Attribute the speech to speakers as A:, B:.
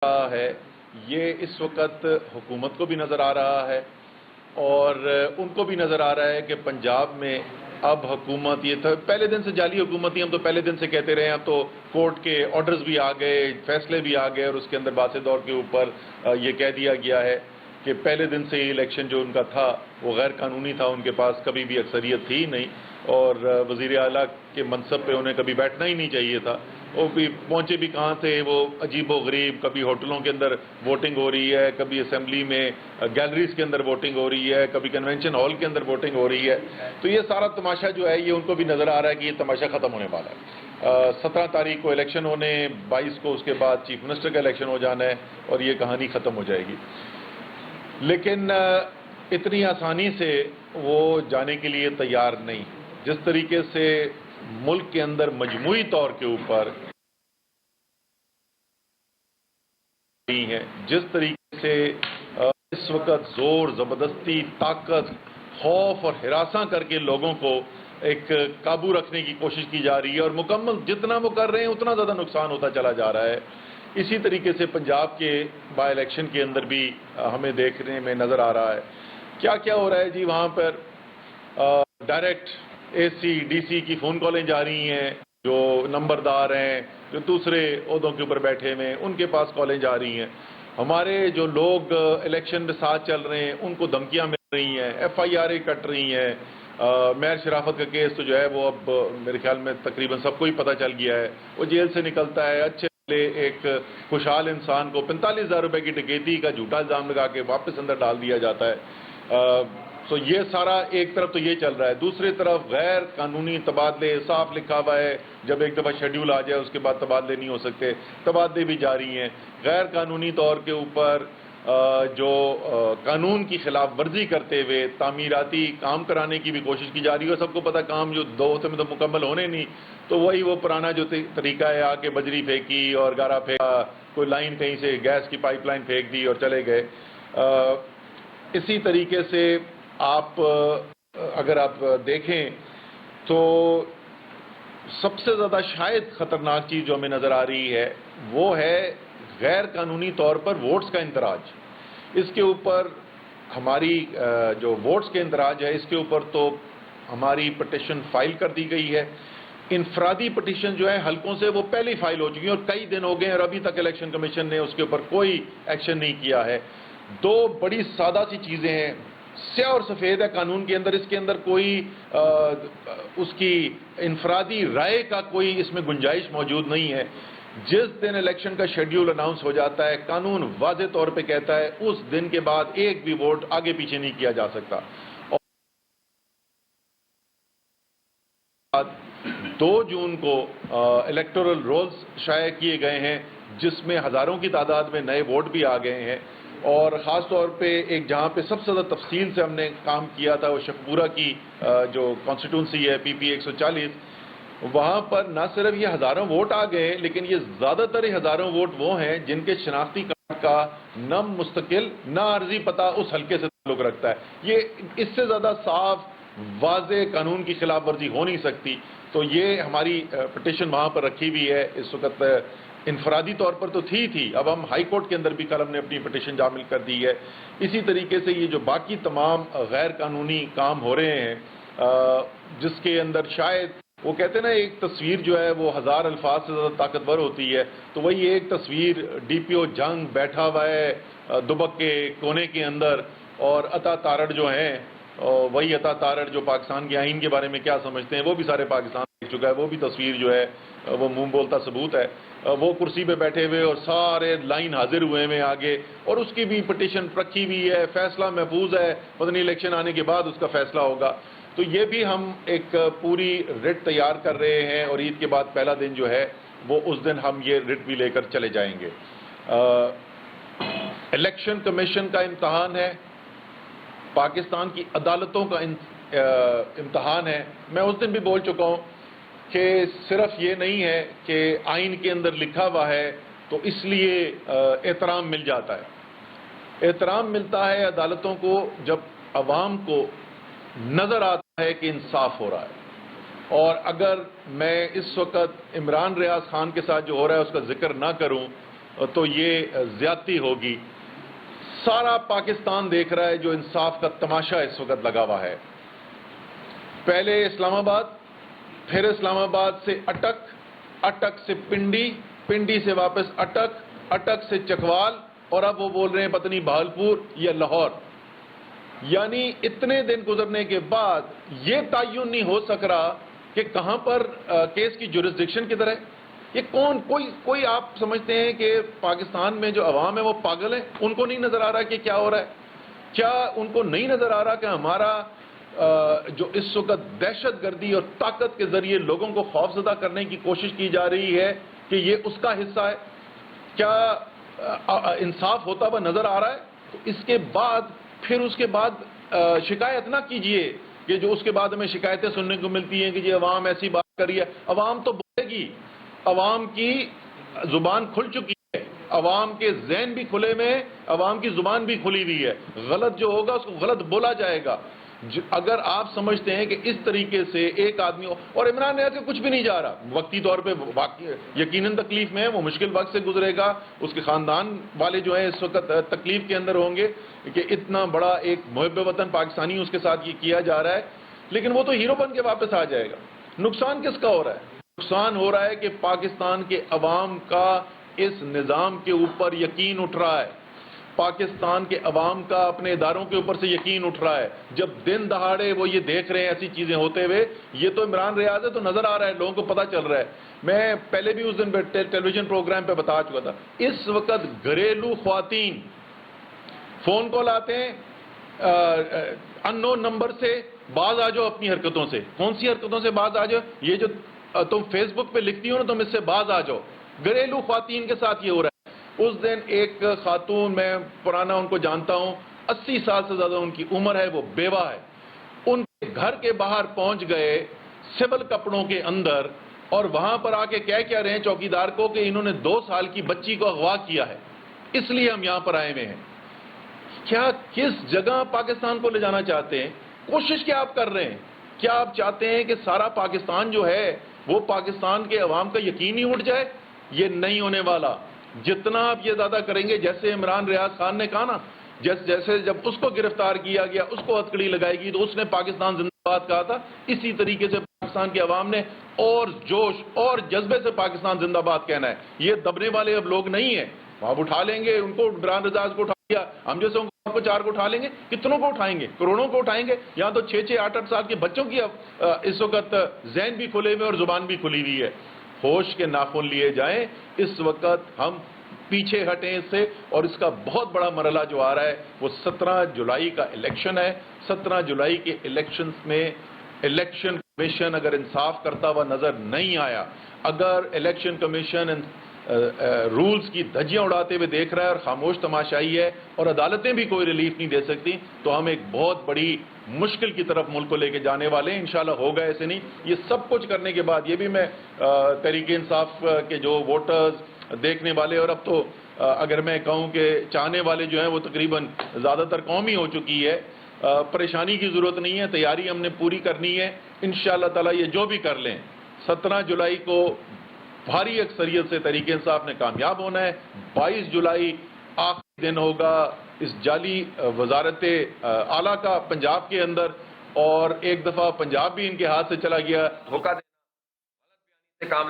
A: رہا ہے یہ اس وقت حکومت کو بھی نظر آ رہا ہے اور ان کو بھی نظر آ رہا ہے کہ پنجاب میں اب حکومت یہ تھا پہلے دن سے جعلی حکومت ہی ہم تو پہلے دن سے کہتے رہے ہیں. اب تو کورٹ کے آرڈرز بھی آ گئے, فیصلے بھی آ گئے اور اس کے اندر باس دور کے اوپر یہ کہہ دیا گیا ہے کہ پہلے دن سے یہ الیکشن جو ان کا تھا وہ غیر قانونی تھا, ان کے پاس کبھی بھی اکثریت تھی نہیں اور وزیر اعلیٰ کے منصب پہ انہیں کبھی بیٹھنا ہی نہیں چاہیے تھا. وہ بھی پہنچے بھی کہاں تھے, وہ عجیب و غریب, کبھی ہوٹلوں کے اندر ووٹنگ ہو رہی ہے, کبھی اسمبلی میں گیلریز کے اندر ووٹنگ ہو رہی ہے, کبھی کنونشن ہال کے اندر ووٹنگ ہو رہی ہے. تو یہ سارا تماشا جو ہے یہ ان کو بھی نظر آ رہا ہے کہ یہ تماشا ختم ہونے والا ہے. 17 تاریخ کو الیکشن ہونے, 22 کو اس کے بعد چیف منسٹر کا الیکشن ہو جانا ہے اور یہ کہانی ختم ہو جائے گی. لیکن اتنی آسانی سے وہ جانے کے لیے تیار نہیں. جس طریقے سے ملک کے اندر مجموعی طور کے اوپر ہیں, جس طریقے سے اس وقت زور زبردستی, طاقت, خوف اور ہراساں کر کے لوگوں کو ایک قابو رکھنے کی کوشش کی جا رہی ہے اور مکمل جتنا وہ کر رہے ہیں اتنا زیادہ نقصان ہوتا چلا جا رہا ہے. اسی طریقے سے پنجاب کے بائی الیکشن کے اندر بھی ہمیں دیکھنے میں نظر آ رہا ہے کیا کیا ہو رہا ہے. جی وہاں پر ڈائریکٹ اے سی ڈی سی کی فون کالیں جا رہی ہیں, جو نمبردار ہیں, جو دوسرے عہدوں کے اوپر بیٹھے ہوئے ہیں, ان کے پاس کالیں جا رہی ہیں. ہمارے جو لوگ الیکشن میں ساتھ چل رہے ہیں ان کو دھمکیاں مل رہی ہیں, FIR کٹ رہی ہیں. مہر شرافت کا کیس تو جو ہے وہ اب میرے خیال میں تقریباً سب کو ہی پتہ چل گیا ہے. وہ جیل سے نکلتا ہے, اچھے ایک خوشحال انسان کو 45,000 روپے کی ڈکیتی کا جھوٹا الزام لگا کے واپس اندر ڈال دیا جاتا ہے. تو یہ سارا ایک طرف تو یہ چل رہا ہے. دوسری طرف غیر قانونی تبادلے صاف لکھا ہوا ہے, جب ایک دفعہ شیڈیول آ جائے اس کے بعد تبادلے نہیں ہو سکتے, تبادلے بھی جاری ہیں. غیر قانونی طور کے اوپر جو قانون کی خلاف ورزی کرتے ہوئے تعمیراتی کام کرانے کی بھی کوشش کی جا رہی ہے. سب کو پتہ کام جو 2 ہفتے میں تو مکمل ہونے نہیں, تو وہی وہ پرانا جو طریقہ ہے, آ کے بجری پھینکی اور گارا پھینکا, کوئی لائن کہیں سے گیس کی پائپ لائن پھینک دی اور چلے گئے. اسی طریقے سے آپ اگر آپ دیکھیں تو سب سے زیادہ شاید خطرناک چیز جو ہمیں نظر آ رہی ہے وہ ہے غیر قانونی طور پر ووٹس کا اندراج. اس کے اوپر ہماری جو ووٹس کے اندراج ہے اس کے اوپر تو ہماری پٹیشن فائل کر دی گئی ہے. انفرادی پٹیشن جو ہے حلقوں سے وہ پہلے فائل ہو چکی ہیں اور کئی دن ہو گئے ہیں اور ابھی تک الیکشن کمیشن نے اس کے اوپر کوئی ایکشن نہیں کیا ہے. 2 بڑی سادہ سی چیزیں ہیں, سیاہ اور سفید ہے قانون کے اندر, اس کے اندر کوئی اس کی انفرادی رائے کا کوئی اس میں گنجائش موجود نہیں ہے. جس دن الیکشن کا شیڈیول اناؤنس ہو جاتا ہے قانون واضح طور پہ کہتا ہے اس دن کے بعد ایک بھی ووٹ آگے پیچھے نہیں کیا جا سکتا. 2 جون کو الیکٹورل رولز شائع کیے گئے ہیں جس میں ہزاروں کی تعداد میں نئے ووٹ بھی آ گئے ہیں اور خاص طور پہ ایک جہاں پہ سب سے زیادہ تفصیل سے ہم نے کام کیا تھا وہ شخپورہ کی جو کانسٹیٹیونسی ہے PP 140, وہاں پر نہ صرف یہ ہزاروں ووٹ آ گئے لیکن یہ زیادہ تر ہزاروں ووٹ وہ ہیں جن کے شناختی کارڈ کا نہ مستقل نہ عارضی پتہ اس حلقے سے تعلق رکھتا ہے. یہ اس سے زیادہ صاف واضح قانون کی خلاف ورزی ہو نہیں سکتی. تو یہ ہماری پٹیشن وہاں پر رکھی ہوئی ہے. اس وقت انفرادی طور پر تو تھی, اب ہم ہائی کورٹ کے اندر بھی کل ہم نے اپنی پٹیشن شامل کر دی ہے. اسی طریقے سے یہ جو باقی تمام غیر قانونی کام ہو رہے ہیں جس کے اندر شاید وہ کہتے ہیں نا ایک تصویر جو ہے وہ 1000 الفاظ سے زیادہ طاقتور ہوتی ہے, تو وہی ایک تصویر DPO جنگ بیٹھا ہوا ہے دبک کے کونے کے اندر اور عطا تارڑ جو ہیں وہی عطا تارڑ جو پاکستان کے آئین کے بارے میں کیا سمجھتے ہیں وہ بھی سارے پاکستان دیکھ چکا ہے. وہ بھی تصویر جو ہے وہ منہ بولتا ثبوت ہے. وہ کرسی پہ بیٹھے ہوئے اور سارے لائن حاضر ہوئے ہیں آگے اور اس کی بھی پٹیشن رکھی ہوئی ہے. فیصلہ محفوظ ہے, پتہ نہیں الیکشن آنے کے بعد اس کا فیصلہ ہوگا. تو یہ بھی ہم ایک پوری رٹ تیار کر رہے ہیں اور عید کے بعد پہلا دن جو ہے وہ اس دن ہم یہ رٹ بھی لے کر چلے جائیں گے. الیکشن کمیشن کا امتحان ہے, پاکستان کی عدالتوں کا امتحان ہے. میں اس دن بھی بول چکا ہوں کہ صرف یہ نہیں ہے کہ آئین کے اندر لکھا ہوا ہے تو اس لیے احترام مل جاتا ہے. احترام ملتا ہے عدالتوں کو جب عوام کو نظر آتا ہے کہ انصاف ہو رہا ہے. اور اگر میں اس وقت عمران ریاض خان کے ساتھ جو ہو رہا ہے اس کا ذکر نہ کروں تو یہ زیادتی ہوگی. سارا پاکستان دیکھ رہا ہے جو انصاف کا تماشا اس وقت لگا ہوا ہے. پہلے اسلام آباد، پھر اسلام آباد سے اٹک، اٹک سے پنڈی، پنڈی سے واپس اٹک، اٹک سے چکوال، اور اب وہ بول رہے ہیں پتہ نہیں بہاولپور یا لاہور. یعنی اتنے دن گزرنے کے بعد یہ تعین نہیں ہو سک رہا کہ کہاں پر کیس کی جورسڈکشن کدھر ہے. یہ کوئی آپ سمجھتے ہیں کہ پاکستان میں جو عوام ہے وہ پاگل ہے؟ ان کو نہیں نظر آ رہا کہ کیا ہو رہا ہے؟ کیا ان کو نہیں نظر آ رہا کہ ہمارا جو اس وقت دہشت گردی اور طاقت کے ذریعے لوگوں کو خوفزدہ کرنے کی کوشش کی جا رہی ہے کہ یہ اس کا حصہ ہے؟ کیا انصاف ہوتا ہوا نظر آ رہا ہے؟ تو اس کے بعد پھر اس کے بعد شکایت نہ کیجئے کہ جو اس کے بعد ہمیں شکایتیں سننے کو ملتی ہیں کہ یہ عوام ایسی بات کر رہی ہے. عوام تو بولے گی، عوام کی زبان کھل چکی ہے، عوام کے ذہن بھی کھلے میں، عوام کی زبان بھی کھلی ہوئی ہے. غلط جو ہوگا اس کو غلط بولا جائے گا. اگر آپ سمجھتے ہیں کہ اس طریقے سے ایک آدمی اور عمران ریاض کے کچھ بھی نہیں جا رہا، وقتی طور پہ یقیناً تکلیف میں ہے، وہ مشکل وقت سے گزرے گا، اس کے خاندان والے جو ہیں اس وقت تکلیف کے اندر ہوں گے کہ اتنا بڑا ایک محب وطن پاکستانی اس کے ساتھ یہ کیا جا رہا ہے، لیکن وہ تو ہیرو بن کے واپس آ جائے گا. نقصان کس کا ہو رہا ہے؟ نقصان ہو رہا ہے کہ پاکستان کے عوام کا اس نظام کے اوپر یقین اٹھ رہا ہے، پاکستان کے عوام کا اپنے اداروں کے اوپر سے یقین اٹھ رہا ہے. جب دن دہاڑے وہ یہ دیکھ رہے ہیں ایسی چیزیں ہوتے ہوئے، یہ تو عمران ریاض ہے تو نظر آ رہا ہے، لوگوں کو پتہ چل رہا ہے. میں پہلے بھی اس دن ٹیلی ویژن پروگرام پہ بتا چکا تھا، اس وقت گھریلو خواتین فون کال آتے ہیں ان نون نمبر سے، باز آ جاؤ اپنی حرکتوں سے. کون سی حرکتوں سے باز آ جاؤ؟ یہ جو تم فیس بک پہ لکھتی ہو نا، تم اس سے باز آ جاؤ. گھریلو خواتین کے ساتھ یہ ہو رہا ہے. اس دن ایک خاتون، میں پرانا ان کو جانتا ہوں، 80 سال سے زیادہ ان کی عمر ہے، وہ بیوہ ہے، ان کے گھر کے باہر پہنچ گئے سول کپڑوں کے اندر، اور وہاں پر آ کے کہہ رہے ہیں چوکیدار کو کہ انہوں نے 2 سال کی بچی کو اغوا کیا ہے، اس لیے ہم یہاں پر آئے ہوئے ہیں. کیا کس جگہ پاکستان کو لے جانا چاہتے ہیں؟ کوشش کیا آپ کر رہے ہیں؟ کیا آپ چاہتے ہیں کہ سارا پاکستان جو ہے وہ پاکستان کے عوام کا یقین ہی اٹھ جائے؟ یہ نہیں ہونے والا. جتنا آپ یہ زیادہ کریں گے، جیسے عمران ریاض خان نے کہا نا، جیسے جب اس کو گرفتار کیا گیا، اس کو ہتھکڑی لگائے گی تو اس نے پاکستان زندہ باد کہا تھا، اسی طریقے سے پاکستان کے عوام نے اور جوش اور جذبے سے پاکستان زندہ باد کہنا ہے. یہ دبنے والے اب لوگ نہیں ہیں. آپ اٹھا لیں گے ان کو، عمران ریاض کو اٹھا لیا، ہم جیسے ان کو 4 کو اٹھا لیں گے، کتنوں کو اٹھائیں گے؟ کروڑوں کو اٹھائیں گے. یہاں تو 6-6 8-8 سال کے بچوں کی اس وقت ذہن بھی کھلے ہوئے اور زبان بھی کھلی ہوئی ہے. ہوش کے ناخن لیے جائیں. اس وقت ہم پیچھے ہٹیں اس سے، اور اس کا بہت بڑا مرحلہ جو آ رہا ہے وہ 17 جولائی کا الیکشن ہے. 17 جولائی کے الیکشنز میں الیکشن کمیشن اگر انصاف کرتا ہوا نظر نہیں آیا، اگر الیکشن کمیشن رولز کی دھجیاں اڑاتے ہوئے دیکھ رہا ہے اور خاموش تماشائی ہے، اور عدالتیں بھی کوئی ریلیف نہیں دے سکتی، تو ہم ایک بہت بڑی مشکل کی طرف ملک کو لے کے جانے والے ہیں. انشاءاللہ ہوگا ایسے نہیں. یہ سب کچھ کرنے کے بعد یہ بھی میں تحریک انصاف کے جو ووٹرز، دیکھنے والے، اور اب تو اگر میں کہوں کہ چاہنے والے جو ہیں وہ تقریباً زیادہ تر قوم ہی ہو چکی ہے، پریشانی کی ضرورت نہیں ہے. تیاری ہم نے پوری کرنی ہے. انشاءاللہ تعالی یہ جو بھی کر لیں، 17 جولائی کو بھاری اکثریت سے تحریک انصاف نے کامیاب ہونا ہے. 22 جولائی آخری دن ہوگا اس جعلی وزارت اعلیٰ کا پنجاب کے اندر، اور ایک دفعہ پنجاب بھی ان کے ہاتھ سے چلا گیا.
B: دھوکہ دینا، غلط بیانی سے کام